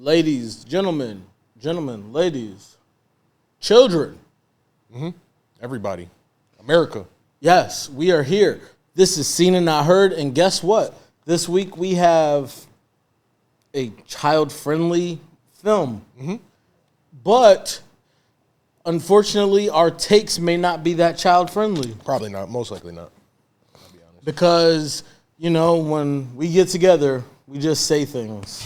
ladies, gentlemen, ladies, children. Everybody. America. Yes, we are here. This is Seen and Not Heard, and guess what? This week we have a child-friendly film. But unfortunately, our takes may not be that child-friendly. Probably not. Most likely not. I'll be honest. Because, you know, when we get together, we just say things.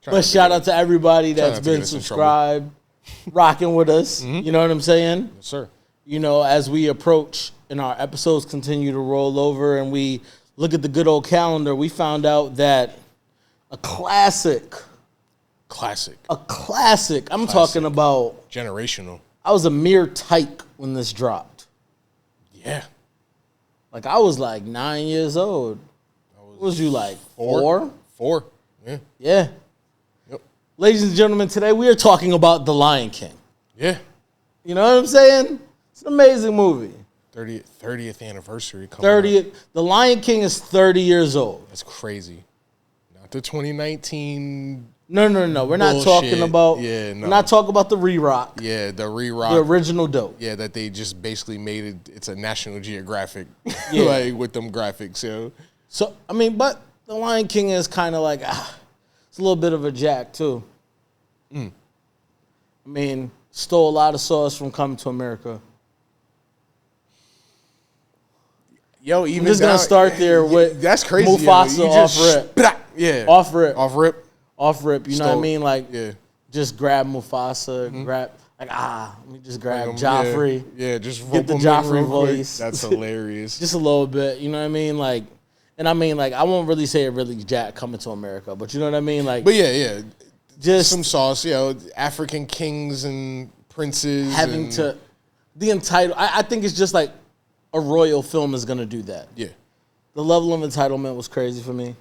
But shout out to everybody that's been subscribed, rocking with us. You know what I'm saying? Yes, sir. You know, as we approach and our episodes continue to roll over and we look at the good old calendar, we found out that a classic. I'm talking about generational. I was a mere tyke when this dropped. Yeah. Like, I was like 9 years old. What was you like? Four? 4. Yeah. Yeah. Yep. Ladies and gentlemen, today we are talking about The Lion King. Yeah. You know what I'm saying? It's an amazing movie. 30th anniversary coming 30th. Up. The Lion King is 30 years old. That's crazy. Not the 2019. No. We're not talking about. Yeah, no. We're not talking about the re-rock. Yeah, the re-rock. The original dope. Yeah, that they just basically made it. It's a National Geographic, like with them graphics. Yo. So I mean, but The Lion King is kind of like it's a little bit of a jack too. I mean, stole a lot of sauce from Coming to America. Yo, even I'm just gonna start there with that's crazy. Mufasa off rip. Yeah, off rip. You know what I mean? Like, just grab Mufasa, grab let me just grab Joffrey. Yeah, just get the Joffrey voice. That's hilarious. Just a little bit, you know what I mean? Like, and I mean, like, I won't really say it really Jack Coming to America, but you know what I mean? Like, but yeah, just some sauce. You know, African kings and princes having to the entitlement. I think it's just like a royal film is gonna do that. Yeah, the level of entitlement was crazy for me.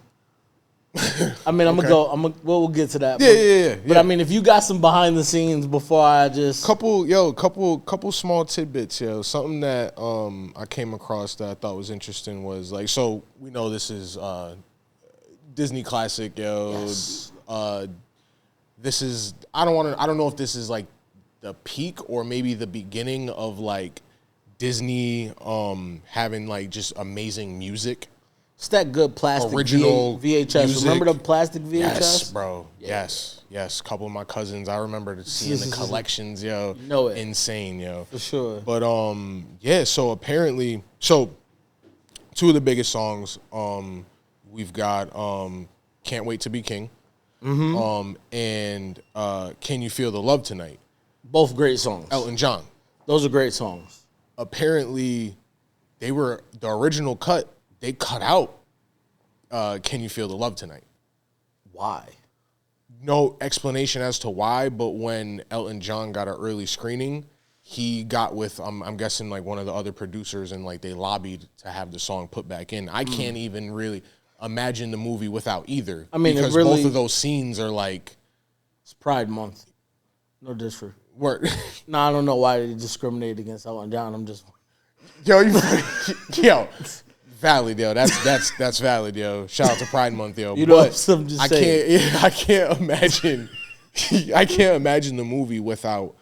I mean, we'll get to that. Yeah. But I mean, if you got some behind the scenes before I just couple small tidbits, something that I came across that I thought was interesting was like, so we know this is Disney classic, Yes. This is I don't know if this is like the peak or maybe the beginning of like Disney having like just amazing music. It's that good plastic original VHS. Music. Remember the plastic VHS? Yes, bro. Yeah. Yes. A couple of my cousins, I remember seeing the collections, yo. You know it. Insane, yo. For sure. But so apparently, two of the biggest songs, we've got Can't Wait to Be King. And Can You Feel the Love Tonight? Both great songs. Elton John. Those are great songs. Apparently, they were the original cut. They cut out Can You Feel the Love Tonight? Why? No explanation as to why, but when Elton John got an early screening, he got with, I'm guessing, like one of the other producers, and like they lobbied to have the song put back in. I can't even really imagine the movie without either. I mean, because both of those scenes are like... It's Pride Month. No disrespect. Word. No, I don't know why they discriminate against Elton John. I'm just... Yo, valid, yo. That's valid, yo. Shout out to Pride Month, yo. You know, but I'm just saying. I can't imagine. I can't imagine the movie without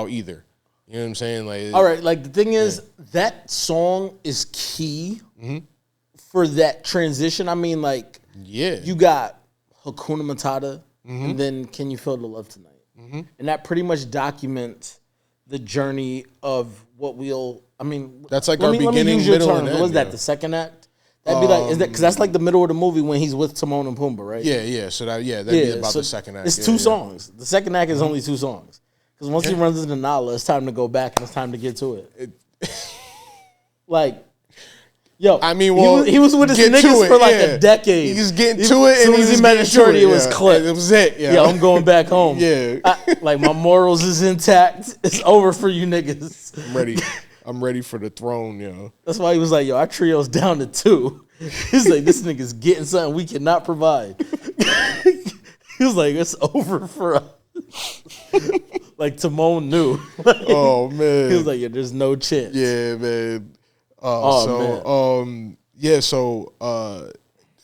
either. You know what I'm saying? Like, all right. Like the thing is, that song is key for that transition. I mean, like, you got Hakuna Matata, and then Can You Feel the Love Tonight, and that pretty much documents the journey of what we'll. I mean, that's like our beginning, middle, and end. What was that? The second act? That'd be like, is that because that's like the middle of the movie when he's with Timon and Pumbaa, right? Yeah. So that'd be about the second act. It's two songs. The second act is only two songs. Because once he runs into Nala, it's time to go back and it's time to get to it. Like, yo, I mean, well, he was with his niggas for like a decade. He's getting to it, as soon as he met his shorty, it was clipped. It was it. Yeah, I'm going back home. Yeah, like my morals is intact. It's over for you niggas. I'm ready for the throne, yo. That's why he was like, yo, our trio's down to 2. He's like, this nigga's getting something we cannot provide. He was like, it's over for us. Like Timon knew. Oh man. He was like, yeah, there's no chance. Yeah, man.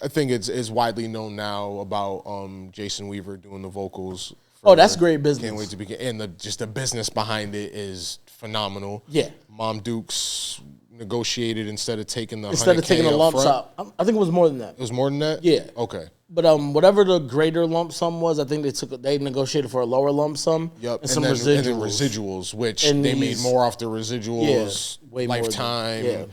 I think it's widely known now about Jason Weaver doing the vocals. Oh, that's great business. Can't wait to begin. And just the business behind it is phenomenal. Yeah. Mom Dukes negotiated instead of taking the lump sum. I think it was more than that. It was more than that? Yeah. Okay. But whatever the greater lump sum was, I think they negotiated for a lower lump sum. Yep. And residuals. And residuals, which they made more off the residuals. Yeah, way Lifetime. More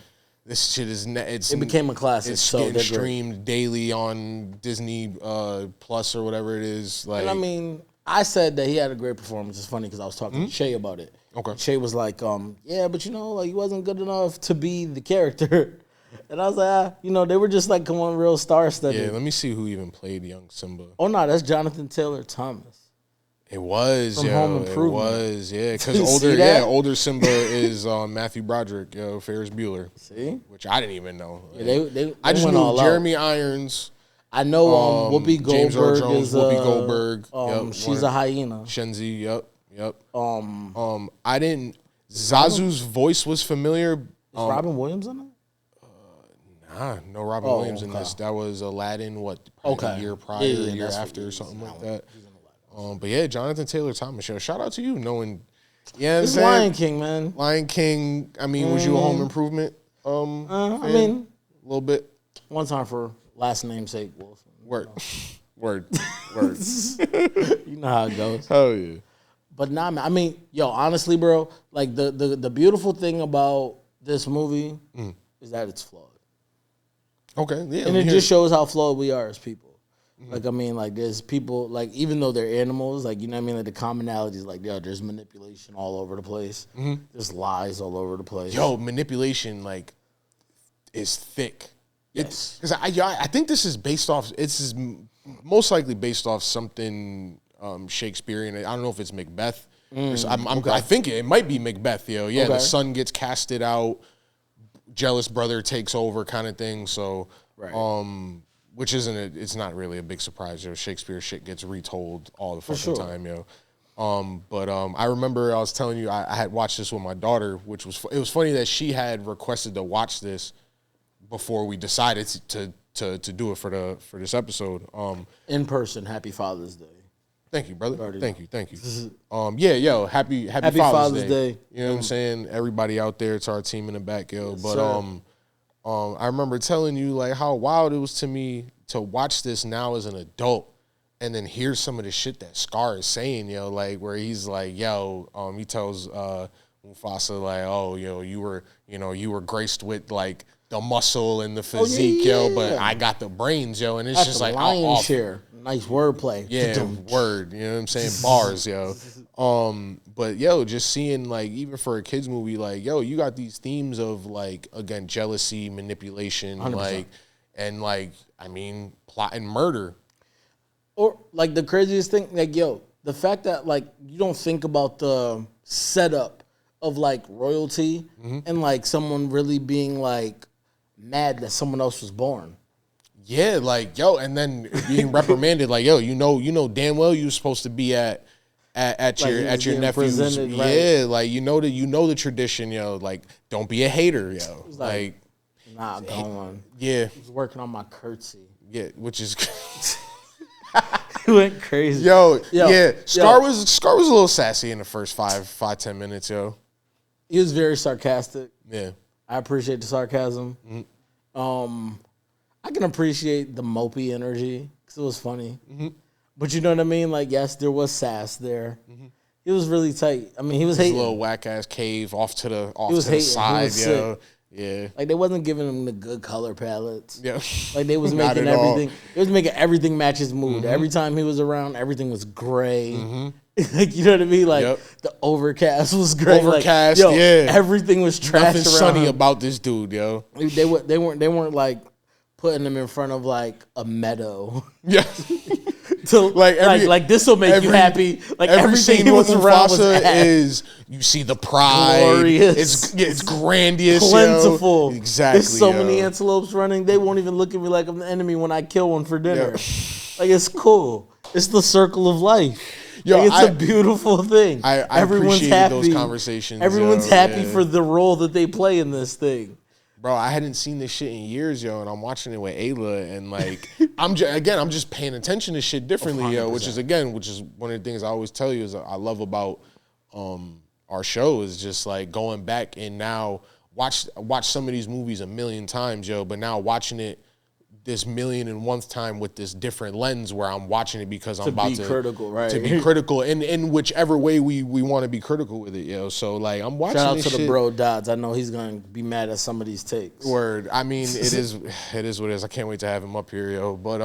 This shit is it became a classic. It's getting streamed daily on Disney Plus or whatever it is. Like, and I mean, I said that he had a great performance. It's funny because I was talking to Shay about it. Okay. Shay was like, yeah, but like he wasn't good enough to be the character. And I was like, they were just like going real star-studded. Yeah, let me see who even played young Simba. Oh no, that's Jonathan Taylor Thomas. It was, From Home Improvement. It was, yeah. Because older Simba is Matthew Broderick, Ferris Bueller. See, which I didn't even know. Yeah, I just knew Jeremy Irons. I know Whoopi Goldberg James Earl Jones, Whoopi Goldberg. She's a hyena. Shenzi, yep. I didn't. Zazu's voice was familiar. Is Robin Williams in it? Nah, no Robin Williams in this. That was Aladdin. A year prior, a year after, or something like that. But yeah, Jonathan Taylor Thomas. Shout out to you knowing. Yeah, it's Lion King, man. Lion King. I mean, was you a Home Improvement? I mean, a little bit. One time for last namesake Wilson. Word. You know how it goes. Hell yeah. But nah, man. I mean, honestly, bro. Like the beautiful thing about this movie is that it's flawed. Okay, yeah. And it just shows how flawed we are as people. Like, I mean, like, there's people, like, even though they're animals, like, you know what I mean? Like, the commonality is like, there's manipulation all over the place. There's lies all over the place. Manipulation, like, is thick. Yes. Because I think this is based off, most likely based off something Shakespearean. I don't know if it's Macbeth. I think it might be Macbeth, Yeah, the son gets casted out, jealous brother takes over kind of thing. So, right. Which it's not really a big surprise. Shakespeare shit gets retold all the fucking time, But I remember I was telling you I had watched this with my daughter, which it was funny that she had requested to watch this before we decided to do it for this episode. In person, Happy Father's Day. Thank you, brother. Thank you. Happy Father's Day. You know what I'm saying? Everybody out there, it's our team in the back, Yes, but sir. I remember telling you like how wild it was to me to watch this now as an adult and then hear some of the shit that Scar is saying, like where he's like, he tells Mufasa like, oh, you were graced with like the muscle and the physique, but I got the brains, and it's just like lion's share. Nice wordplay. Yeah, word. You know what I'm saying? Bars, But just seeing like even for a kids movie, like you got these themes of like again jealousy, manipulation, 100%. like and like I mean plot and murder. Or like the craziest thing, like the fact that like you don't think about the setup of like royalty and like someone really being like mad that someone else was born. Yeah, like and then being reprimanded, like you know damn well you were supposed to be at your nephew's. Yeah, like you know the tradition, like don't be a hater, like nah, going. Yeah, I was working on my curtsy. Yeah, which is He went crazy. Yeah. Scar was a little sassy in the first 5-10 minutes, He was very sarcastic. Yeah, I appreciate the sarcasm. I can appreciate the mopey energy because it was funny. But you know what I mean? Like, yes, there was sass there. He was really tight. I mean, he was hating. A little whack ass cave off to the side, Yeah. Like they wasn't giving him the good color palettes. Yeah. Like they was making everything. It was making everything match his mood. Every time he was around, everything was gray. Like you know what I mean? Like the overcast was great. Overcast, like, everything was trash. Nothing sunny about this dude, They weren't like putting him in front of like a meadow. Yeah. So like this will make you happy. Like everything he was around was you see the pride. Glorious. It's grandiose. Plentiful. Exactly. There's so many antelopes running. They won't even look at me like I'm the enemy when I kill one for dinner. Like it's cool. It's the circle of life. It's a beautiful thing. I Everyone's appreciate happy. those conversations. Everyone's happy for the role that they play in this thing. Bro, I hadn't seen this shit in years, yo, and I'm watching it with Ayla, and like, I'm just paying attention to shit differently, 100%. Yo, which is one of the things I always tell you is I love about our show is just like going back and now watch some of these movies a million times, yo, but now watching it this 1,000,001th time with this different lens where I'm watching it because I'm about to be critical, right? To be critical in whichever way we want to be critical with it, yo. So like I'm watching. Shout out this to shit. the bro Dodds. I know he's gonna be mad at some of these takes. Word. I mean, it is what it is. I can't wait to have him up here, yo. But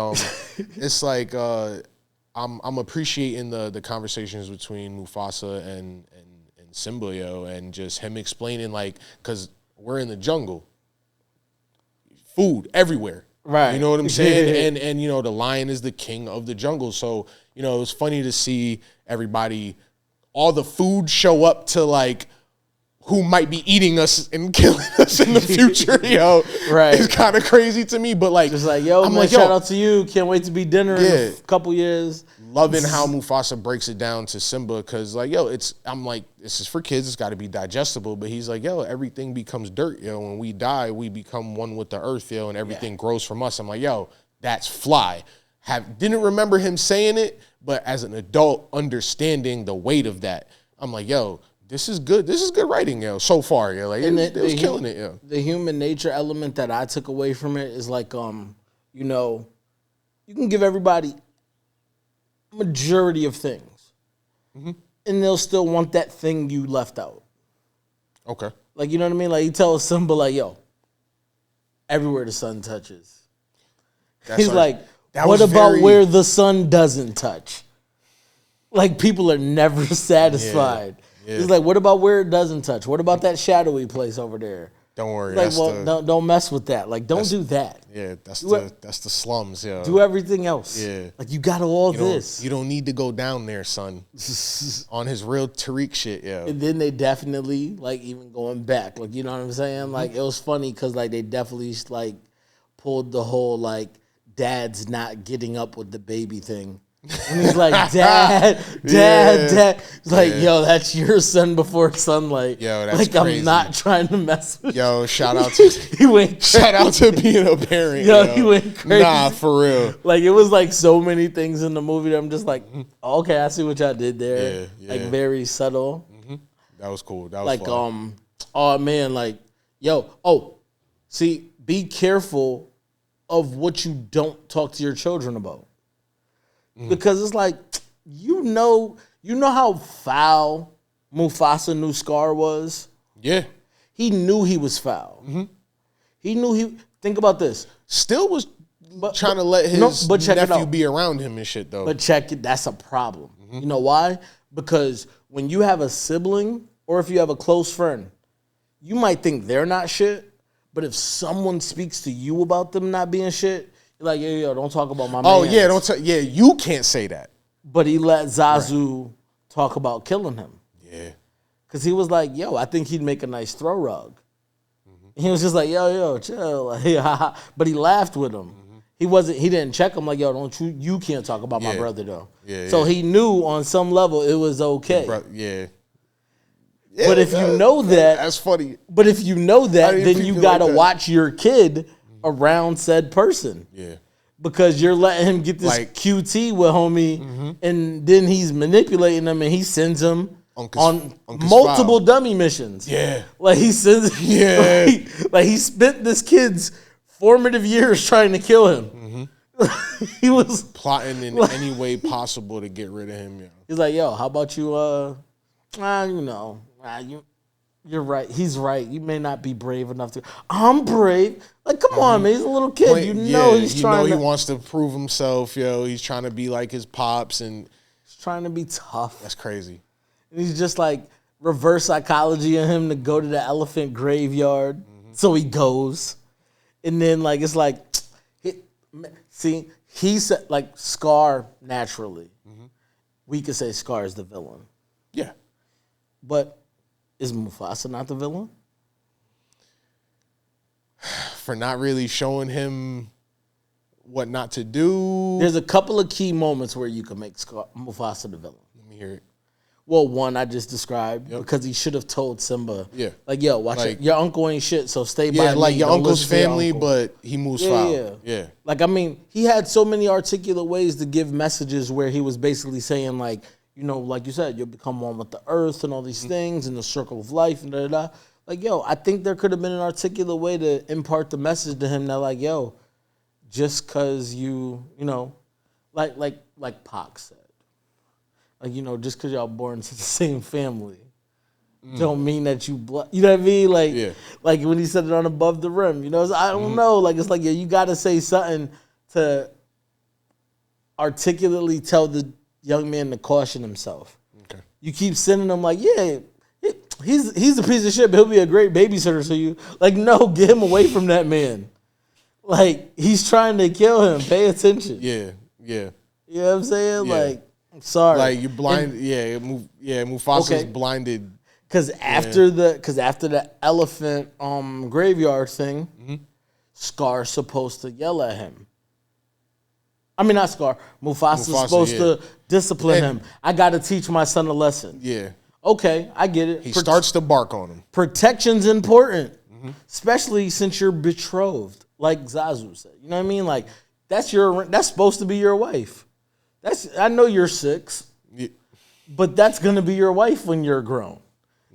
it's like I'm appreciating the conversations between Mufasa and Simba, yo, and just him explaining like because we're in the jungle, food everywhere. Right. You know what I'm saying? And you know, the lion is the king of the jungle. So, you know, it was funny to see everybody, all the food show up to like who might be eating us and killing us in the future, yo. Right. It's kind of crazy to me, but like, just like, yo, I'm man, shout out to you. Can't wait to be dinner in a couple years. Loving how Mufasa breaks it down to Simba because, like, yo, I'm like, this is for kids. It's got to be digestible. But he's like, yo, everything becomes dirt, yo. When we die, we become one with the earth, yo, and everything grows from us. I'm like, yo, that's fly. Didn't remember him saying it, but as an adult, understanding the weight of that, I'm like, yo, this is good. This is good writing, yo, so far, yo. Like, it was killing it, yo. The human nature element that I took away from it is like, you know, you can give everybody majority of things, and they'll still want that thing you left out. Okay. Like, you know what I mean? Like, you tell Simba, like, yo, everywhere the sun touches. He's like, what about where the sun doesn't touch? Like, people are never satisfied. Yeah. He's like, what about where it doesn't touch? What about that shadowy place over there? Don't worry. Like, don't mess with that. Like, don't do that. Yeah, that's the slums, yo. Do everything else. Yeah. Like, you got all this. You don't need to go down there, son. On his real Tariq shit, yo. And then they definitely, like, even going back. Like, you know what I'm saying? Like, it was funny because, like, they definitely, like, pulled the whole, like, dad's not getting up with the baby thing. And he's like, Dad. He's like, yo, that's your son before sunlight. Yo, that's like, crazy. I'm not trying to mess with yo, shout out to he went crazy. Shout out to being a parent. Yo, he went crazy. Nah, for real. Like, it was like so many things in the movie that I'm just like, okay, I see what y'all did there. Yeah. Like, very subtle. That was cool. That was like, fun. Oh man, like, see, be careful of what you don't talk to your children about. Because it's like, you know how foul Mufasa knew Scar was? Yeah. He knew he was foul. He knew think about this. Still was trying to let his nephew be around him and shit, though. But check it, that's a problem. You know why? Because when you have a sibling or if you have a close friend, you might think they're not shit, but if someone speaks to you about them not being shit, like, yo, don't talk about my man. Oh, yeah, you can't say that. But he let Zazu talk about killing him. Yeah. Because he was like, yo, I think he'd make a nice throw rug. He was just like, yo, chill. Like, but he laughed with him. He didn't check him like, yo, you can't talk about my brother, though. Yeah, so he knew on some level it was okay. Yeah, but if you know that. That's funny. But if you know that, then you got to watch your kid around said person. Yeah. Because you're letting him get this like, QT with homie, and then he's manipulating them, and he sends him on multiple dummy missions. Yeah. Like he sends like he spent this kid's formative years trying to kill him. He was plotting in any way possible to get rid of him. Yeah. He's like, yo, how about you you're right. He's right. You may not be brave enough to. I'm brave. Like, come on, man. He's a little kid. He's trying. He wants to prove himself, yo. He's trying to be like his pops, and he's trying to be tough. That's crazy. And he's just like reverse psychology in him to go to the elephant graveyard, so he goes, and then like it's like, he said like Scar naturally. We could say Scar is the villain. Yeah, but. Is Mufasa not the villain? For not really showing him what not to do. There's a couple of key moments where you can make Mufasa the villain. Let me hear it. Well, one I just described because he should have told Simba. Yeah. Like, yo, watch it. Your uncle ain't shit, so stay by me. Yeah, like your Don't uncle's listen to your family, uncle. but he moves foul. Yeah. Like, I mean, he had so many articulate ways to give messages where he was basically saying, like, you know, like you said, you'll become one with the earth and all these things and the circle of life and da-da-da. Like, yo, I think there could have been an articulate way to impart the message to him that, like, yo, just because you know, like Pac said. Like, you know, just because y'all born into the same family don't mean that you you know what I mean? Like, like when he said it on Above the Rim, you know, I don't know. Like, it's like, yeah, you got to say something to articulately tell the young man to caution himself. Okay. You keep sending him like, yeah, he's a piece of shit, but he'll be a great babysitter to you. Like, no, get him away from that man. Like, he's trying to kill him. Pay attention. Yeah. You know what I'm saying? Yeah. Like, I'm sorry. Like, you're blind. Mufasa's blinded. Because after the elephant graveyard thing, Scar's supposed to yell at him. I mean, not Scar. Mufasa's supposed to discipline him. I got to teach my son a lesson. Yeah. Okay, I get it. He starts to bark on him. Protection's important, especially since you're betrothed, like Zazu said. You know what I mean? Like, that's supposed to be your wife. I know you're 6, but that's going to be your wife when you're grown.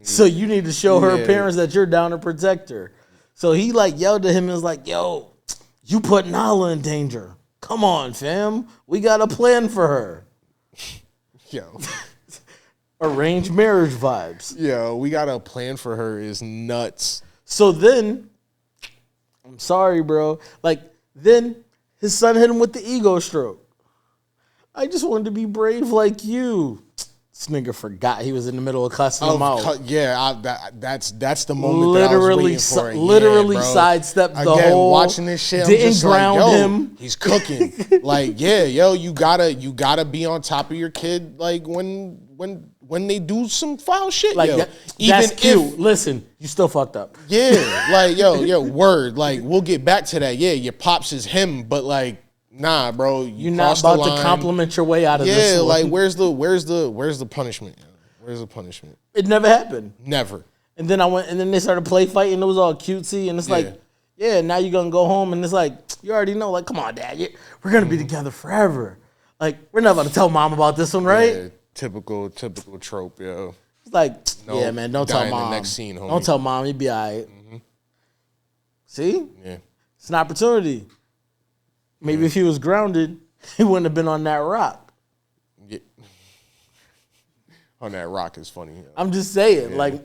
So you need to show her parents that you're down to protect her. So he like yelled at him and was like, yo, you put Nala in danger. Come on, fam. We got a plan for her. Yo. Arranged marriage vibes. Yo, we got a plan for her is nuts. So then, I'm sorry, bro. Like, then his son hit him with the ego stroke. I just wanted to be brave like you. This nigga forgot he was in the middle of cussing him out. That's the moment that I was waiting for. Literally sidestepped the whole. Watching this shit, I'm didn't just ground like, yo, him. He's cooking. Like, you gotta be on top of your kid. Like when they do some foul shit, like yo. That's cute. Listen, you still fucked up. Yeah, like yo, word. Like we'll get back to that. Yeah, your pops is him, but like. Nah, bro, you're not about to compliment your way out of this. Yeah, like where's the punishment? Where's the punishment? It never happened. Never. And then then they started play fighting. It was all cutesy, and it's like, now you're gonna go home, and it's like you already know. Like, come on, Dad, we're gonna be together forever. Like, we're not about to tell Mom about this one, right? Yeah, typical trope, yo. It's like, yeah, man, don't tell Mom. The next scene, homie. Don't tell Mom. You'd be all right. See? Yeah. It's an opportunity. Maybe if he was grounded, he wouldn't have been on that rock. Yeah. On that rock is funny. I'm just saying, like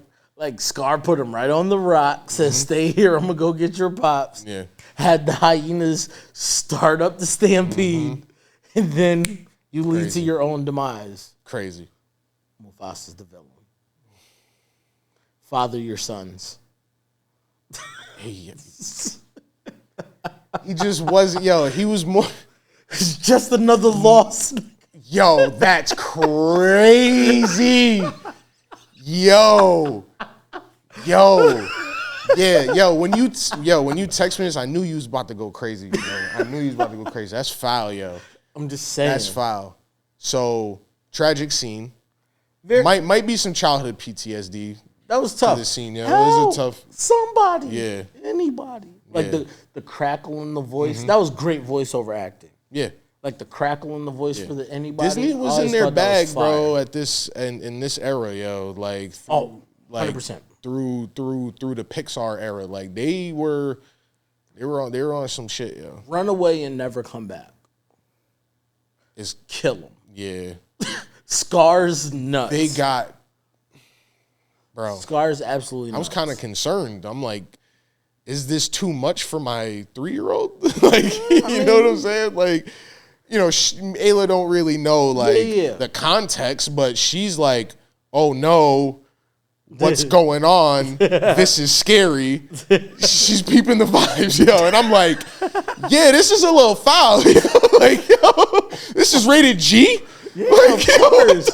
Scar put him right on the rock, said, stay here, I'm going to go get your pops. Yeah. Had the hyenas start up the stampede, and then you lead to your own demise. Crazy. Mufasa's the villain. Father your sons. He just wasn't, he was more. It's just another loss. Yo, that's crazy. Yo. Yeah, when you text me this, I knew you was about to go crazy. I knew you was about to go crazy. That's foul, yo. I'm just saying. That's foul. So, tragic scene. Might be some childhood PTSD. That was tough. The scene, yo. It was a tough. Somebody. Yeah. Anybody. Like the crackle in the voice. That was great voiceover acting. Yeah. Like the crackle in the voice for the anybody. Disney was in their bag, bro, at this and in this era, yo. Like 100%. Through the Pixar era. Like they were on some shit, yo. Run away and never come back. It's kill them. Yeah. Scar's nuts. They got bro. Scar's absolutely nuts. I was kind of concerned. I'm like, is this too much for my 3-year-old? Like, you know what I'm saying? Like, Ayla don't really know the context, but she's like, oh no, what's going on? This is scary. She's peeping the vibes, yo. And I'm like, yeah, this is a little foul. Like, yo, this is rated G? Yeah, like, of course.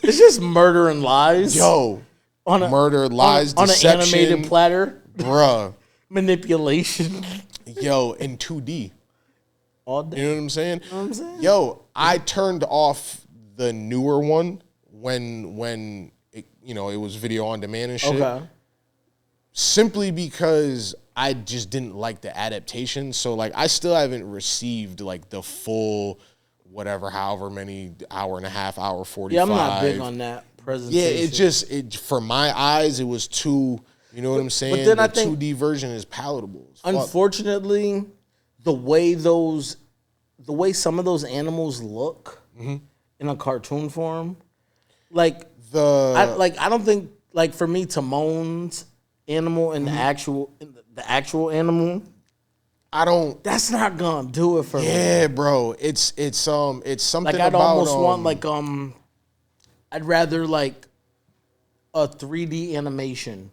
It's just murder and lies. Yo. Murder, lies, deception. On an animated platter. Bruh. Manipulation. Yo, in 2D. All day. You know what I'm saying? Yo, I turned off the newer one when it, you know, it was video on demand and shit. Okay. Simply because I just didn't like the adaptation. So like I still haven't received like the full whatever, however many hour and a half, hour 45. Yeah, I'm not big on that presentation. Yeah, it for my eyes it was too, you know what I'm saying? But then the I think 2D version is palatable. Unfortunately, the way some of those animals look in a cartoon form, like I don't think, like, for me, Timon's animal and the actual animal, that's not gonna do it for me. Yeah, bro. It's something like I'd about, almost want like I'd rather like a 3D animation,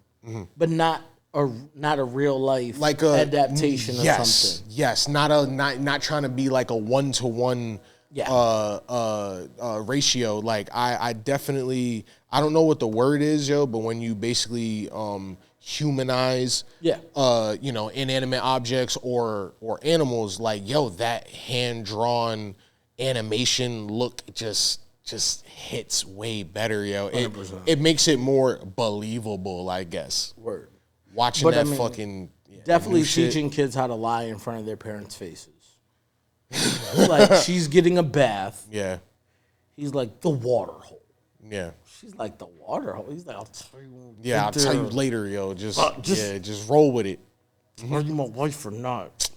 but not a real life like a adaptation of something. Yes, not trying to be like a 1-to-1 ratio. Like I definitely, I don't know what the word is, yo, but when you basically humanize you know, inanimate objects or animals, like, yo, that hand-drawn animation look just hits way better, yo. It makes it more believable, I guess. Word. Watching fucking definitely teaching kids how to lie in front of their parents' faces. Like, she's getting a bath. Yeah. He's like, the water hole. Yeah. She's like, the water hole. He's like, I'll tell you. Yeah, I'll tell you later, yo. Just roll with it. Are you my wife or not?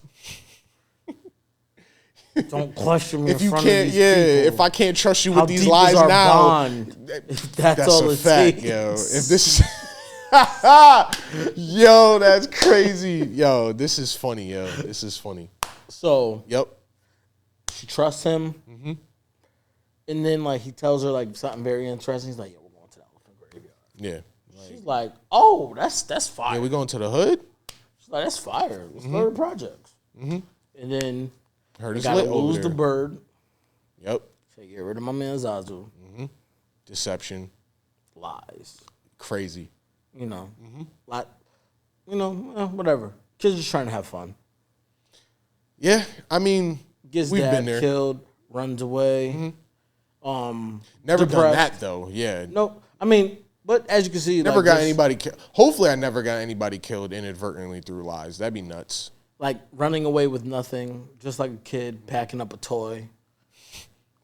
Don't question me if in you front can't, of these people. If I can't trust you with these deep lies is our now, bond? That's all a it fact, takes. yo. If this, yo, that's crazy, yo. This is funny, yo. This is funny. So, yep, she trusts him, and then like he tells her like something very interesting. He's like, "Yo, we're going to the elephant graveyard." Yeah, she's like, "Oh, that's fire." Yeah, we going to the hood. She's like, "That's fire. Let's go to the projects." And then Heard it's gotta lit lose over the there. bird. Yep. So get rid of my man Zazu. Deception. Lies. Crazy. You know, like, you know, whatever. Kids just trying to have fun. Yeah, I mean, Gets we've dad been there. killed, runs away. Never depressed. done that though. Yeah. No, I mean, but as you can see, Never like, got just, anybody killed. Hopefully, I never got anybody killed inadvertently through lies. That'd be nuts. like running away with nothing, just like a kid packing up a toy.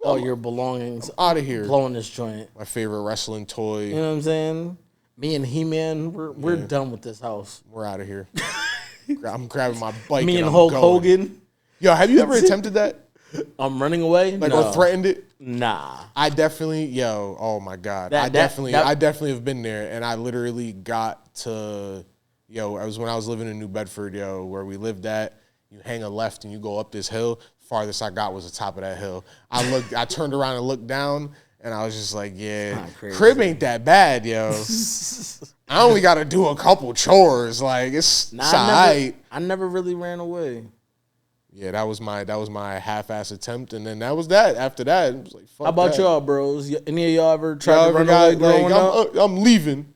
All your belongings Out of here. blowing this joint. My favorite wrestling toy. You know what I'm saying? Me and He-Man, we're done with this house. We're out of here. I'm grabbing my bike. Me and I'm Hulk going. Hogan. Yo, have you ever attempted that? I'm running away. Like, no. or threatened it? Nah. I definitely, yo, oh my God. I That- definitely that- have been there. And I literally got to, yo, I was when I was living in New Bedford, yo, where we lived at. You hang a left and you go up this hill. Farthest I got was the top of that hill. I turned around and looked down, and I was just like, yeah, crib ain't that bad, yo. I only got to do a couple chores. Like, it's all right. I never really ran away. Yeah, that was my half-ass attempt, and then that was that. After that, it was like, fuck. How about that. y'all, bros? Any of y'all ever tried to run away growing up? I'm leaving.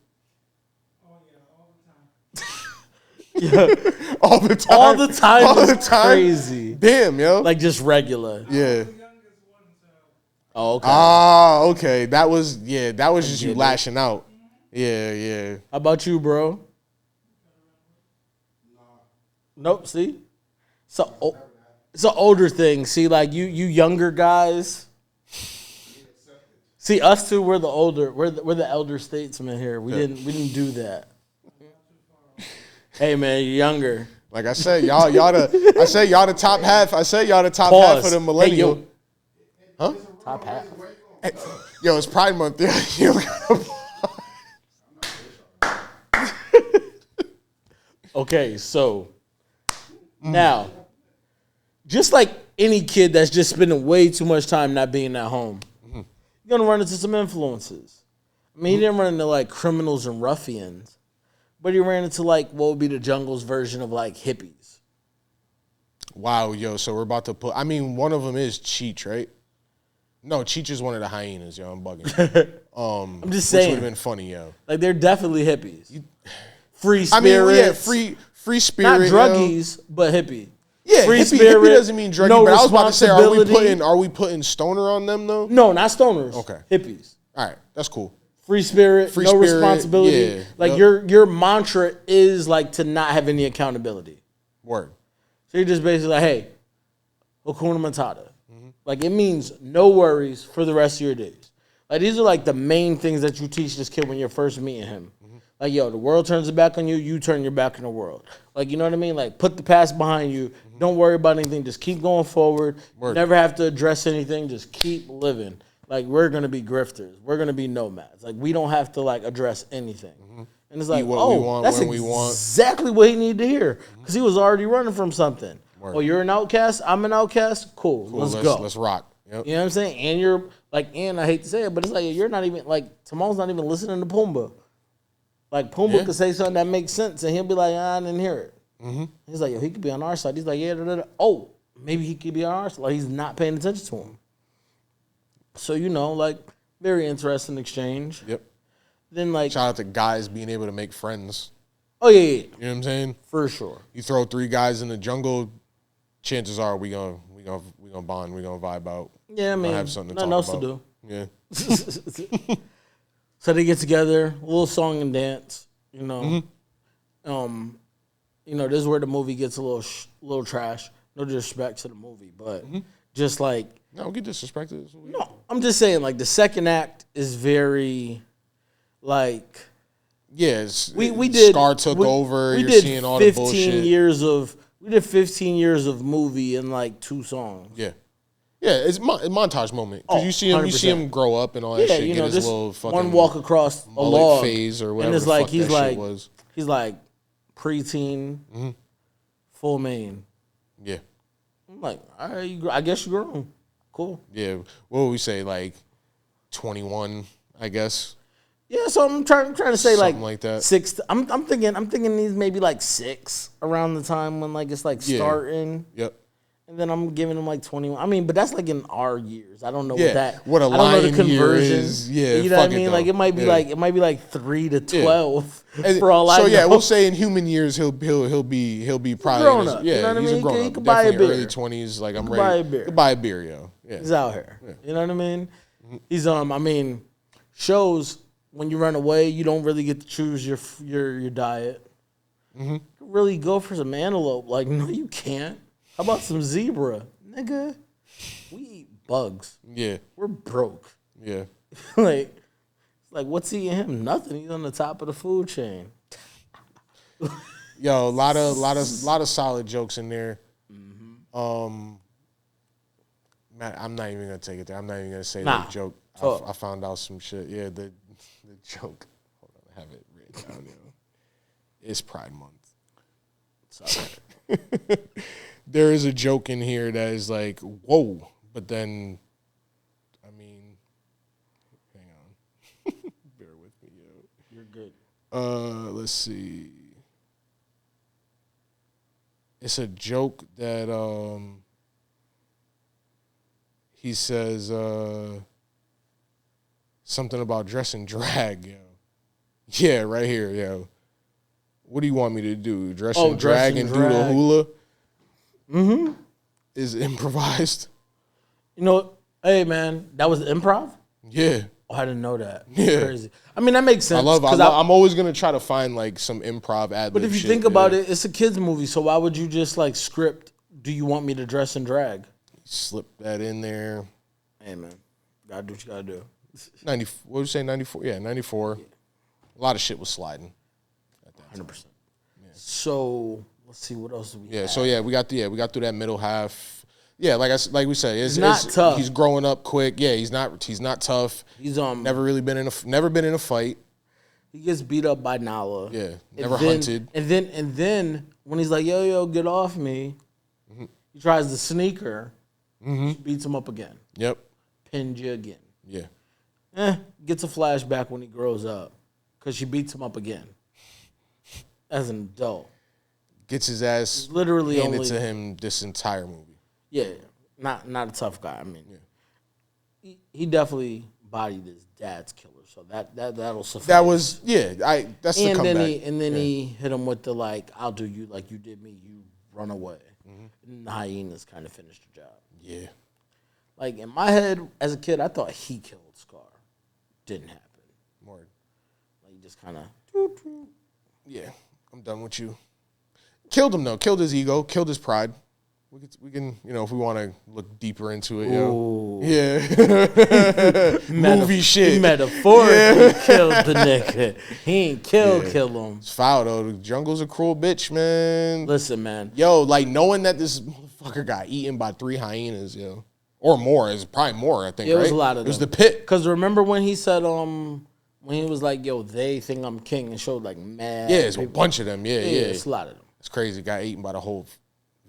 Yeah. All the time. All the time All is the time. crazy. Damn, yo. Like just regular. Yeah. Oh, okay. Ah, okay. That was just you lashing out. Yeah. How about you, bro? Nope. See, so it's an older thing. See, like you younger guys. See, us two, we're the elder statesmen here. We didn't do that. Hey man, you're younger. Like I said, y'all the top half. I said y'all the top half of the millennial. Hey, yo. Top half. Hey, yo, it's Pride Month. You Okay, so now, just like any kid that's just spending way too much time not being at home, you're gonna run into some influences. I mean, he didn't run into like criminals and ruffians, but he ran into like what would be the Jungle's version of like hippies. Wow, yo, so we're about to put. I mean, one of them is Cheech, right? No, Cheech is one of the hyenas, yo. I'm bugging. I'm just saying, which would have been funny, yo. Like they're definitely hippies. Free spirits. I mean, yeah, free spirit. Not druggies, but hippie. Yeah, free hippie doesn't mean druggy. No but I was about to say, responsibility. are we putting stoner on them though? No, not stoners. Okay, hippies. All right, that's cool. Free spirit, no responsibility. Yeah, like your mantra is like to not have any accountability. Word. So you're just basically like, hey, Hakuna Matata. Like it means no worries for the rest of your days. Like these are like the main things that you teach this kid when you're first meeting him. Like, yo, the world turns its back on you, you turn your back on the world. Like, you know what I mean? Like, put the past behind you. Don't worry about anything. Just keep going forward. Never have to address anything. Just keep living. Like, we're going to be grifters. We're going to be nomads. Like, we don't have to, like, address anything. And it's like, that's exactly what he needed to hear. Because he was already running from something. Oh, you're an outcast? I'm an outcast? Cool. Let's go. Let's rock. Yep. You know what I'm saying? And you're, like, and I hate to say it, but it's like, you're not even, like, Timon's not even listening to Pumbaa. Like, Pumbaa could say something that makes sense, and he'll be like, I didn't hear it. He's like, yo, he could be on our side. He's like, yeah, oh, maybe he could be on our side. Like, he's not paying attention to him. So, you know, like, very interesting exchange. Yep. Then, like... Shout out to guys being able to make friends. Oh, yeah. You know what I'm saying? For sure. You throw 3 guys in the jungle, chances are we gonna bond, we gonna vibe out. Yeah, I mean, have something nothing else to do. Yeah. So they get together, a little song and dance, you know. You know, this is where the movie gets a little trash. No disrespect to the movie, but just like... No, get disrespected. No, I'm just saying, like, the second act is very, like... Yes, we did... Scar took over, you're seeing all the bullshit. We did 15 years of movie in, like, 2 songs. Yeah. Yeah, it's a montage moment because you see him grow up and all that shit. You know, get his little fucking one walk across a log phase or whatever. And it's like he's like preteen, full main. Yeah, I'm like, all right, I guess you grown. Cool. Yeah, what would we say? Like 21, I guess. Yeah, so I'm trying to say something like that. 6. I'm thinking he's maybe like 6 around the time when like it's like starting. Yep. And then I'm giving him like 21. I mean, but that's like in our years. I don't know what a lion year is. Yeah, you know what I mean? Like it might be like 3 to 12 for all I know. So yeah, we'll say in human years he'll be probably grown up. Yeah, you know what I mean? He's a grown up. He could buy a beer. Early 20s. Like I'm ready. Buy a beer. Could buy a beer, yo. Yeah. He's out here. Yeah. You know what I mean? He's I mean, shows when you run away, you don't really get to choose your diet. You really go for some antelope. Like no, you can't. How about some zebra? Nigga, we eat bugs. Yeah. We're broke. Yeah. like what's eating him? Nothing. He's on the top of the food chain. Yo, a lot of solid jokes in there. Matt, I'm not even gonna take it there. I'm not even gonna say that joke. I found out some shit. Yeah, the joke. Hold on, I have it written down. It's Pride Month. Sorry. There is a joke in here that is like, whoa, but then, I mean, hang on. Bear with me, yo. You're good. Let's see. It's a joke that he says something about dressing drag, yo. Yeah, right here, yo. What do you want me to do? Dress in drag and do the hula? Is improvised. You know, hey man, that was improv? Yeah. Oh, I didn't know that. That's crazy. I mean, that makes sense. I'm always gonna try to find like some improv ad. But if you think about it, it's a kids movie. So why would you just like script? Do you want me to dress in drag? Slip that in there. Hey man, gotta do what you gotta do. 90. What would you say? 94. Yeah, 94. Yeah. A lot of shit was sliding. 100%. Yeah. So let's see what else we. Yeah. So yeah, we got through that middle half. Yeah, like we said, it's not tough. He's growing up quick. Yeah, he's not tough. He's never been in a fight. He gets beat up by Nala. Yeah, never hunted. And then when he's like, yo, get off me, he tries to sneak her. She beats him up again. Yep. Pinned you again. Yeah. Gets a flashback when he grows up because she beats him up again as an adult. Gets his ass literally handed to him this entire movie. Yeah, not a tough guy. I mean, he definitely bodied his dad's killer, so that'll suffice. That was that's the comeback. And then he hit him with the like, I'll do you like you did me. You run away. And the hyenas kind of finished the job. Yeah. Like in my head as a kid, I thought he killed Scar. didn't happen. Word. Like, just kind of. Yeah, I'm done with you. Killed him though. Killed his ego. Killed his pride. We can, if we want to look deeper into it, yeah, movie shit. He metaphorically killed the nigga. He ain't kill him. It's foul though. The jungle's a cruel bitch, man. Listen, man. Yo, like knowing that this motherfucker got eaten by 3 hyenas, or more. It's probably more. I think. It was a lot of them. It was the pit. Because remember when he said, when he was like, "Yo, they think I'm king," and showed like mad. Yeah, it's a bunch of them. Yeah, it's a lot of them. It's crazy. Got eaten by the whole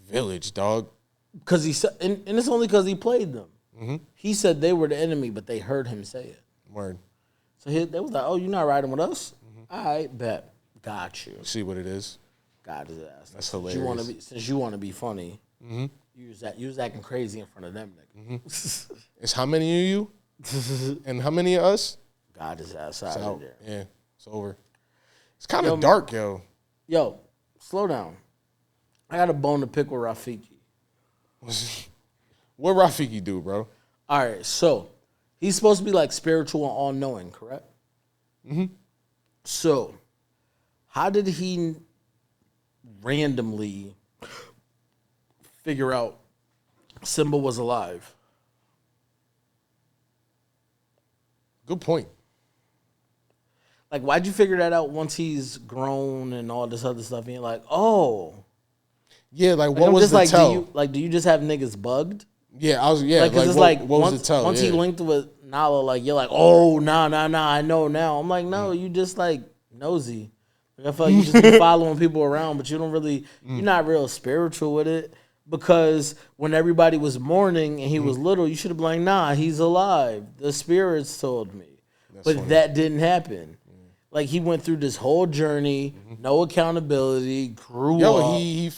village, dog. Because he said, and it's only because he played them. Mm-hmm. He said they were the enemy, but they heard him say it. Word. So they was like, "Oh, you're not riding with us? Mm-hmm. All right, bet, got you." See what it is. Got his ass. That's hilarious. Since you want to be funny, you was acting crazy in front of them niggas. Mm-hmm. It's how many of you, and how many of us? Got his ass out of there. Yeah, it's over. It's kind of dark, yo. Yo, slow down. I got a bone to pick with Rafiki. What Rafiki do, bro? All right, so he's supposed to be like spiritual and all-knowing, correct? Mm-hmm. So, how did he randomly figure out Simba was alive? Good point. Like, why'd you figure that out once he's grown and all this other stuff? And you're like, oh. Yeah, like what was the tell? Do you just have niggas bugged? Yeah, what was the tell? Once he linked with Nala, like, you're like, oh, nah, I know now. I'm like, no, you just, like, nosy. Like, I feel like you just be following people around, but you don't really, you're not real spiritual with it. Because when everybody was mourning and he was little, you should have been like, nah, he's alive. The spirits told me. But funny. That didn't happen. Like, he went through this whole journey, no accountability, grew up. He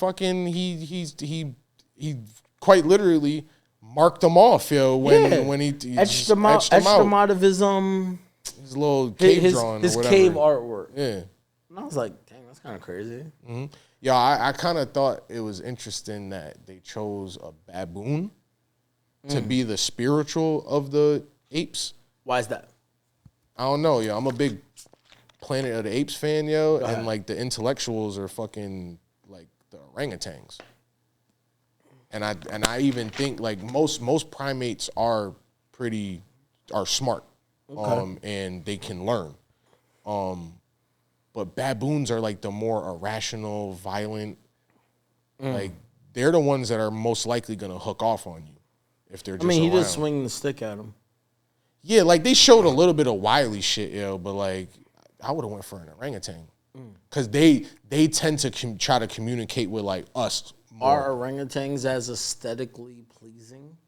quite literally marked them off, when he etched them out of his little cave drawing, his cave artwork. Yeah, and I was like, dang, that's kind of crazy. Mm-hmm. Yeah, I kind of thought it was interesting that they chose a baboon to be the spiritual of the apes. Why is that? I don't know, yo. I'm a big Planet of the Apes fan, yo, and like the intellectuals are fucking like the orangutans. And I even think like most primates are smart, and they can learn, but baboons are like the more irrational, violent. Like they're the ones that are most likely gonna hook off on you if they're just. He just swinging the stick at him. Yeah, like they showed a little bit of wily shit, yo, but like I would have went for an orangutan because they tend to try to communicate with like us. Are orangutans as aesthetically pleasing?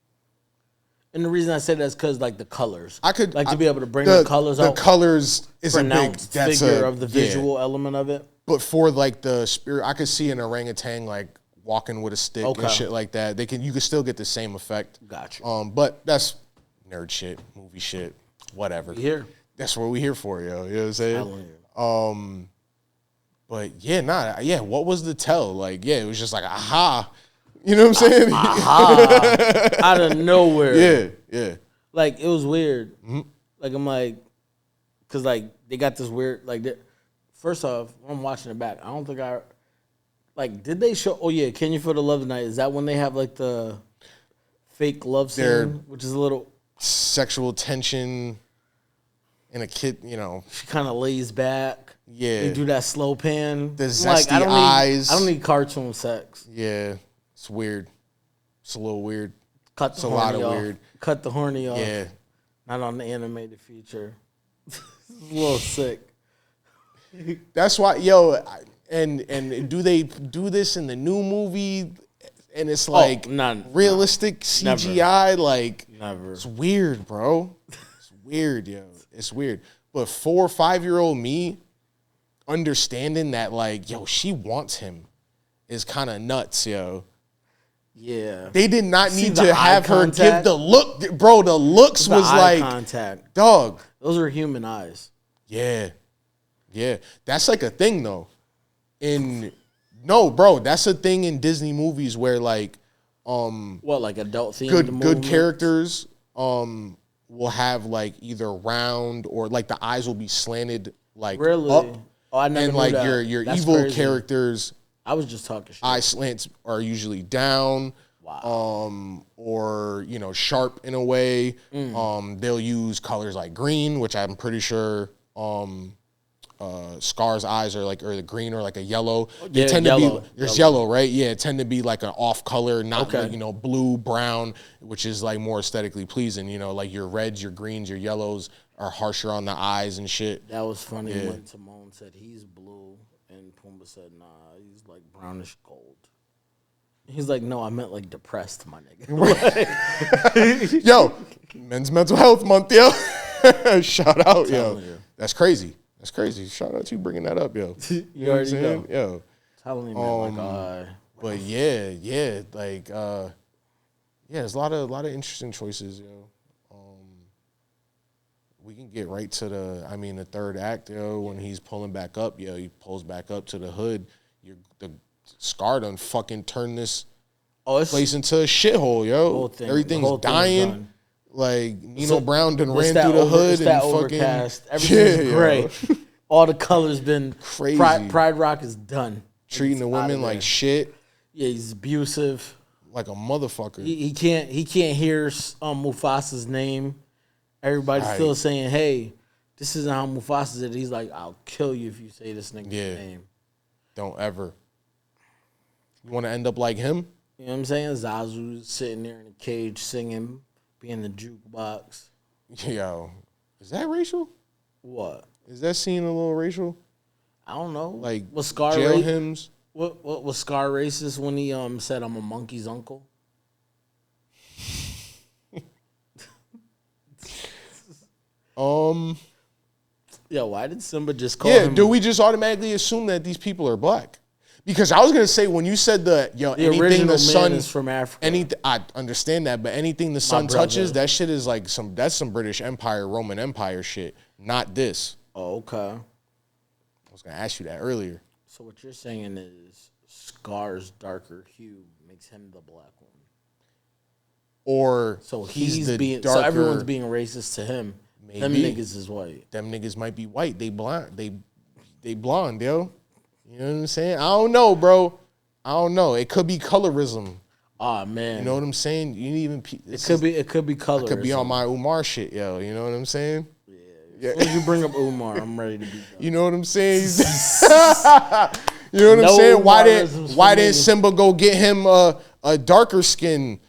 And the reason I say that is because like the colors, to be able to bring the colors out. The colors is a big figure of the visual element of it. But for like the spirit, I could see an orangutan like walking with a stick and shit like that. You could still get the same effect. Gotcha. But that's nerd shit, movie shit, whatever. Here. That's what we here for, yo. You know what I'm saying? But yeah, what was the tell? Like, yeah, it was just like, aha. You know what I'm saying? Aha. Out of nowhere. Yeah. Like, it was weird. Mm-hmm. Like, I'm like, because, like, they got this weird, like, first off, when I'm watching it back, I don't think did they show, Can You Feel the Love Tonight? Is that when they have, like, the fake love scene, which is a little sexual tension and a kid, she kind of lays back. Yeah, they do that slow pan. The zesty eyes. I don't need cartoon sex. Yeah, it's weird. It's a little weird. It's a lot of weird. Cut the horny off. Yeah, not on the animated feature. It's a little sick. That's why, yo, and do they do this in the new movie? And it's like realistic CGI. Never. Like, never. It's weird, bro. It's weird, yo. It's weird. But 4 or 5-year-old me understanding that, like, yo, she wants him is kind of nuts, yo. Yeah. They did not need to have her give the look. Bro, the looks was like contact. Dog. Those are human eyes. Yeah. That's like a thing, though. No, bro, that's a thing in Disney movies where like like adult themed good characters will have like either round or like the eyes will be slanted like really? up. Oh, I never and knew like that. your That's evil crazy. characters, I was just talking shit. eye slants are usually down. Wow. Or sharp in a way. They'll use colors like green, which I'm pretty sure Scar's eyes are like, or the green or like a yellow. They tend yellow. to be, there's yellow, right? Yeah, it tend to be like an off color, not Okay. like, blue, brown, which is like more aesthetically pleasing. Like your reds, your greens, your yellows are harsher on the eyes and shit. That was funny when Timon said he's blue and Pumbaa said, nah, he's like brownish gold. He's like, no, I meant like depressed, my nigga. Yo, Men's Mental Health Month, yo. Shout out, yo. You. That's crazy. That's crazy. Shout out to you bringing that up, yo. You know what I'm saying? Yo. Telling me, man, But yeah, like there's a lot of interesting choices, yo. We can get right to the third act, yo, when he's pulling back up, yo, he pulls back up to the hood. The Scar done fucking turned this place into a shithole, yo. Everything's dying. Like Nino Brown done ran through the hood and fucking overcast. Everything's gray. All the colors been crazy. Pride Rock is done. Treating the women like shit. Yeah, he's abusive. Like a motherfucker. He can't hear Mufasa's name. Everybody's still saying, "Hey, this isn't how Mufasa did." He's like, "I'll kill you if you say this nigga's name." Don't ever. You want to end up like him? You know what I'm saying? Zazu's sitting there in a cage singing, being the jukebox. Yo, is that racial? What? Is that scene a little racial? I don't know. Like was Scar jail hymns? What was Scar racist when he said I'm a monkey's uncle? Yo, why did Simba just call him? Do we just automatically assume that these people are black? Because I was gonna say when you said the anything the sun is from Africa. I understand that, but anything the sun touches, that shit is like some British Empire, Roman Empire shit. Not this. Oh, okay. I was gonna ask you that earlier. So what you're saying is Scar's darker hue makes him the black one. Or so he's the being darker, so everyone's being racist to him. Maybe. Them niggas is white. Them niggas might be white. They blonde. They blonde, yo. You know what I'm saying? I don't know, bro. I don't know. It could be colorism. Oh man. You know what I'm saying? You even it could be colorism. I could be on my Umar shit, yo. You know what I'm saying? Yeah. As soon as you bring up Umar, I'm ready to be done. You know what I'm saying? You know what I'm saying? Why didn't Simba go get him a darker skin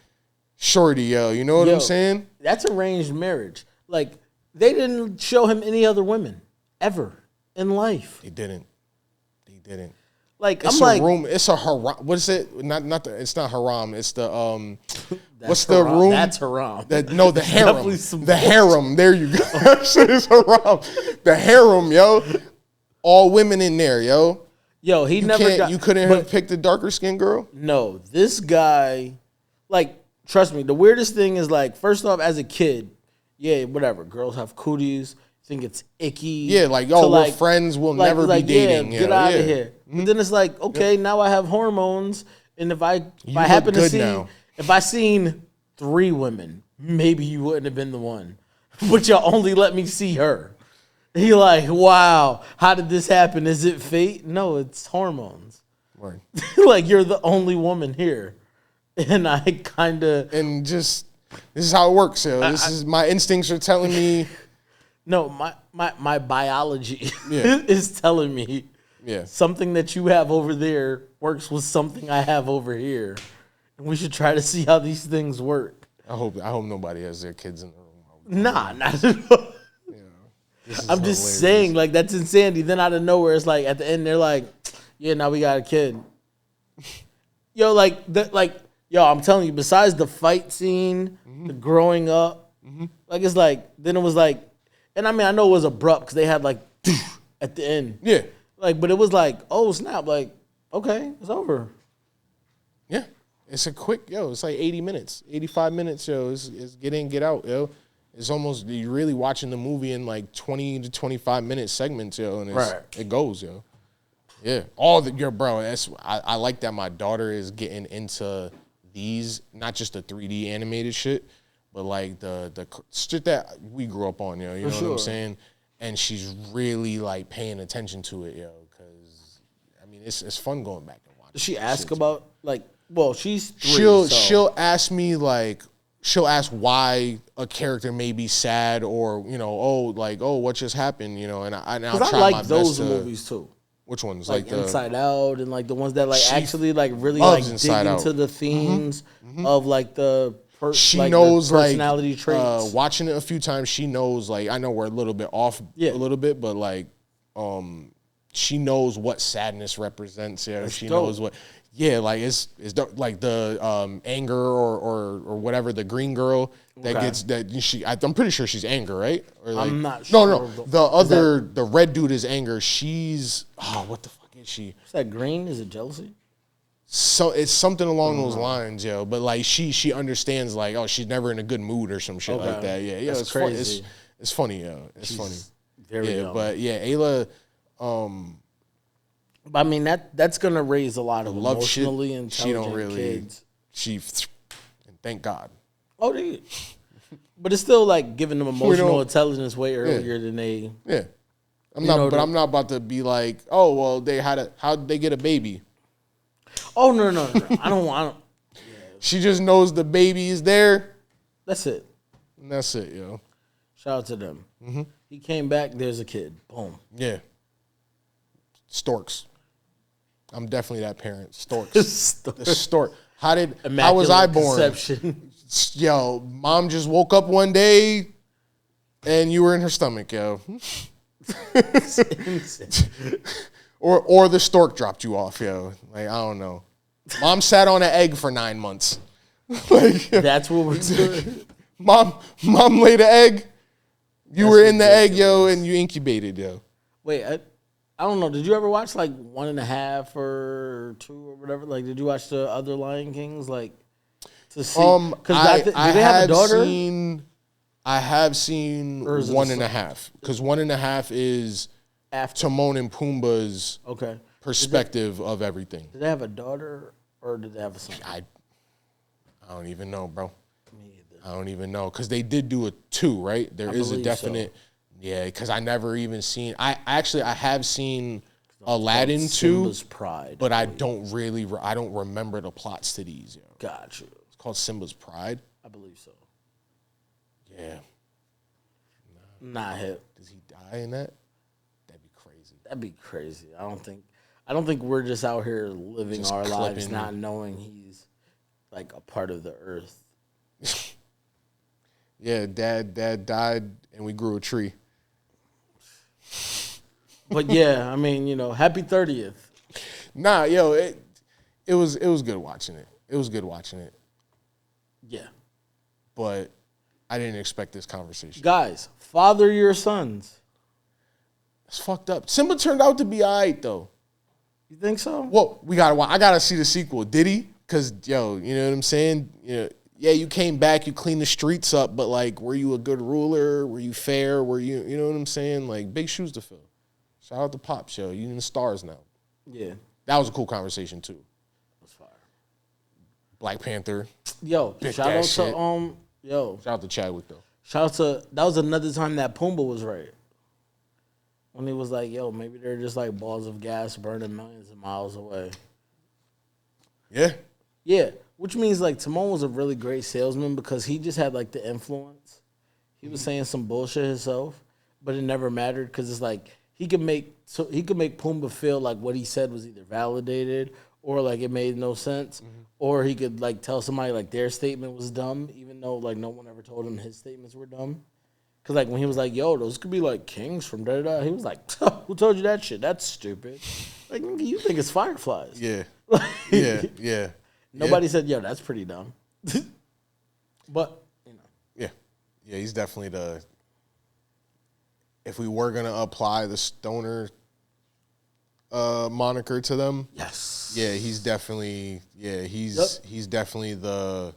shorty, yo? You know what I'm saying? That's arranged marriage. Like they didn't show him any other women ever in life. They didn't. Like it's I'm like room. It's a haram. What is it? It's not haram. It's the what's haram. The room? That's haram. The harem. The harem. There you go. That shit is haram. The harem, yo. All women in there, yo. Yo, he you couldn't have picked a darker skinned girl? No, this guy, like, trust me, the weirdest thing is like, first off, as a kid, yeah, whatever. Girls have cooties. Think it's icky. Yeah, like, oh, we're friends. We'll never be dating. Yeah, get out of here. But then it's like, okay, now I have hormones, and if I happen to see, if I seen 3 women, maybe you wouldn't have been the one, but y'all only let me see her. He like, wow, how did this happen? Is it fate? No, it's hormones. Right. Like you're the only woman here, and I kind of this is how it works. Yo, this is my instincts are telling me. No, my biology is telling me something that you have over there works with something I have over here. And we should try to see how these things work. I hope nobody has their kids in the room. Nah, not at all. I'm just saying, like, that's insanity. Then out of nowhere, it's like, at the end, they're like, yeah, now we got a kid. Yo, I'm telling you, besides the fight scene, the growing up, like, it's like, then it was like, and I mean, I know it was abrupt because they had like at the end. Yeah. Like, but it was like, oh, snap. Like, okay, it's over. Yeah. It's a quick, it's like 80 minutes, 85 minutes, yo. It's get in, get out, yo. It's almost, you're really watching the movie in like 20 to 25 minute segments, yo. And it goes, yo. Yeah. Bro, I like that my daughter is getting into these, not just the 3D animated shit, but like the shit that we grew up on, yo, you know what I'm saying? And she's really like paying attention to it, yo, because I mean it's fun going back and watching. Does she ask about like? Well, she's 3, she'll ask me like she'll ask why a character may be sad or what just happened, and I'll try like my best those to, movies too. Which ones? Like Inside Out and like the ones that like actually like really like dig into the themes of like the knows the personality traits. Watching it a few times, she knows like I know we're a little bit off a little bit, but like she knows what sadness represents. Yeah, she knows what. Yeah, like it's like the anger or whatever, the green girl that gets that I'm pretty sure she's anger, right? Or like, I'm not sure. No. The red dude is anger. She's what the fuck is she? Is that green? Is it jealousy? So it's something along those lines, yo. But like she understands like she's never in a good mood or some shit like that. Yeah, that's it's crazy. Fun. It's funny, yo. It's funny. Very young. But yeah, Ayla. But I mean that's gonna raise a lot of love emotionally shit, intelligent kids. And thank God. Oh, they, but it's still like giving them emotional intelligence way earlier than they. Yeah, I'm not about to be like, oh well, how'd they get a baby? Oh no! I don't. Yeah. She just knows the baby is there. That's it. And that's it, yo. Shout out to them. Mm-hmm. He came back. There's a kid. Boom. Yeah. Storks. I'm definitely that parent. Storks. The stork. How was I born? Conception. Yo, mom just woke up one day and you were in her stomach, yo. or the stork dropped you off, yo. Like, I don't know. Mom sat on an egg for 9 months. Like, that's what we're doing. Mom laid an egg. You were in the egg, yo, and you incubated, yo. Wait, I don't know. Did you ever watch like 1.5 or 2 or whatever? Like, did you watch the other Lion Kings? Like, to see? I have a daughter? I have seen 1.5 because 1.5 is after Timon and Pumbaa's perspective of everything. Did they have a daughter or did they have a son? I don't even know, bro. Me either. I don't even know because they did do a 2, right? There is a definite. So. Yeah, because I never even seen. I have seen Aladdin 2, Simba's Pride, but I don't remember the plots to these. Yo. Got you. It's called Simba's Pride. I believe so. Yeah. Not hip. Does he die in that? That'd be crazy. That'd be crazy. I don't think we're just out here living just our lives not knowing he's like a part of the earth. Yeah, dad died and we grew a tree. But yeah, I mean, happy 30th. Nah, yo, it was good watching it. It was good watching it. Yeah. But I didn't expect this conversation. Guys, father your sons. It's fucked up. Simba turned out to be all right, though. You think so? Well, I got to see the sequel. Did he? Because, yo, you know what I'm saying? Yeah, you came back, you cleaned the streets up, but, like, were you a good ruler? Were you fair? Were you know what I'm saying? Like, big shoes to fill. Shout out to Pops, yo. You in the stars now. Yeah. That was a cool conversation, too. That's fire. Black Panther. Yo, shout out shit. to, Shout out to Chadwick, though. That was another time that Pumbaa was right. When he was like, yo, maybe they're just like balls of gas burning millions of miles away. Yeah. Yeah. Which means like Timon was a really great salesman because he just had like the influence. He was saying some bullshit himself, but it never mattered because it's like he could make Pumbaa feel like what he said was either validated or like it made no sense, or he could like tell somebody like their statement was dumb, even though like no one ever told him his statements were dumb. Because like when he was like, "Yo, those could be like kings from da da da," he was like, "Who told you that shit? That's stupid." Like you think it's fireflies? Yeah, yeah. Nobody said, "Yo, that's pretty dumb." But yeah, he's definitely the. If we were gonna apply the stoner moniker to them, yes, yeah, he's definitely he's definitely the.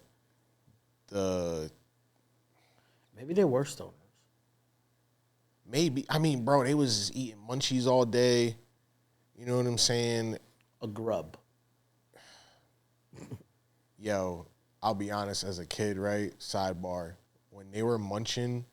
Maybe they were stoners. Maybe. I mean, bro, they was eating munchies all day. You know what I'm saying? A grub. Yo, I'll be honest, as a kid, right? Sidebar. when they were munching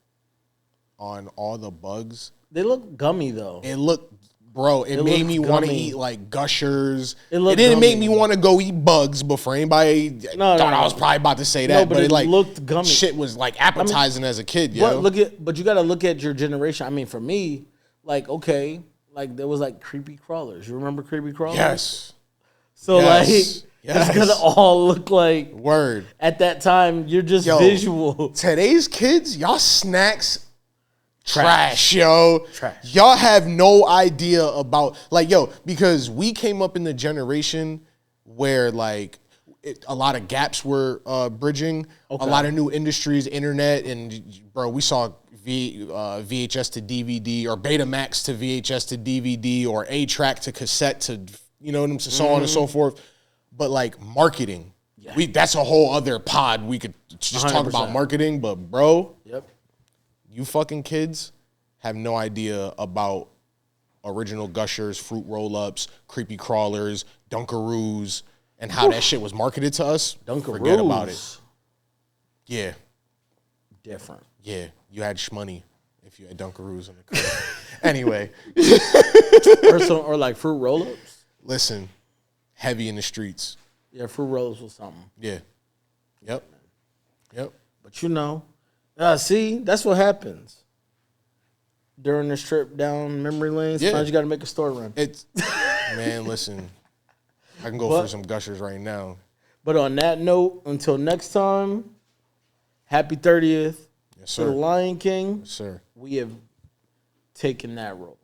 on all the bugs. They look gummy though. It looked, bro. It made me want to eat like Gushers. It didn't gummy. make me want to go eat bugs. But for anybody, thought I was probably about to say that, but it like looked gummy. Shit was like appetizing as a kid. Yo, but you got to look at your generation. I mean, for me, like okay, like there was like creepy crawlers. You remember creepy crawlers? Yes. So like. It's gonna all look like word. At that time, you're just visual. Today's kids, y'all snacks trash, yo. Trash. Y'all have no idea about like, yo, because we came up in the generation where like a lot of gaps were bridging, a lot of new industries, internet, and bro, we saw VHS to DVD or Betamax to VHS to DVD or A-track to cassette to so on and so forth. But like marketing, that's a whole other pod. We could just 100%. Talk about marketing, but bro, you fucking kids have no idea about original Gushers, fruit roll-ups, creepy crawlers, Dunkaroos, and how that shit was marketed to us. Dunkaroos. Forget about it. Yeah. Different. Yeah. You had shmoney if you had Dunkaroos in the crib. Anyway. or like fruit roll-ups. Listen. Heavy in the streets. Yeah, fruit roll-ups was something. Yeah. Yep. But see, that's what happens during this trip down memory lane. Sometimes you got to make a store run. Man, listen, I can go for some Gushers right now. But on that note, until next time, happy 30th to the Lion King. Yes, sir. We have taken that role.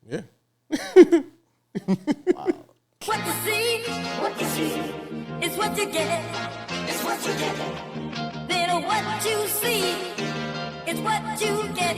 Yeah. Wow. What you see is what you get. It's what you get. Then what you see is what you get.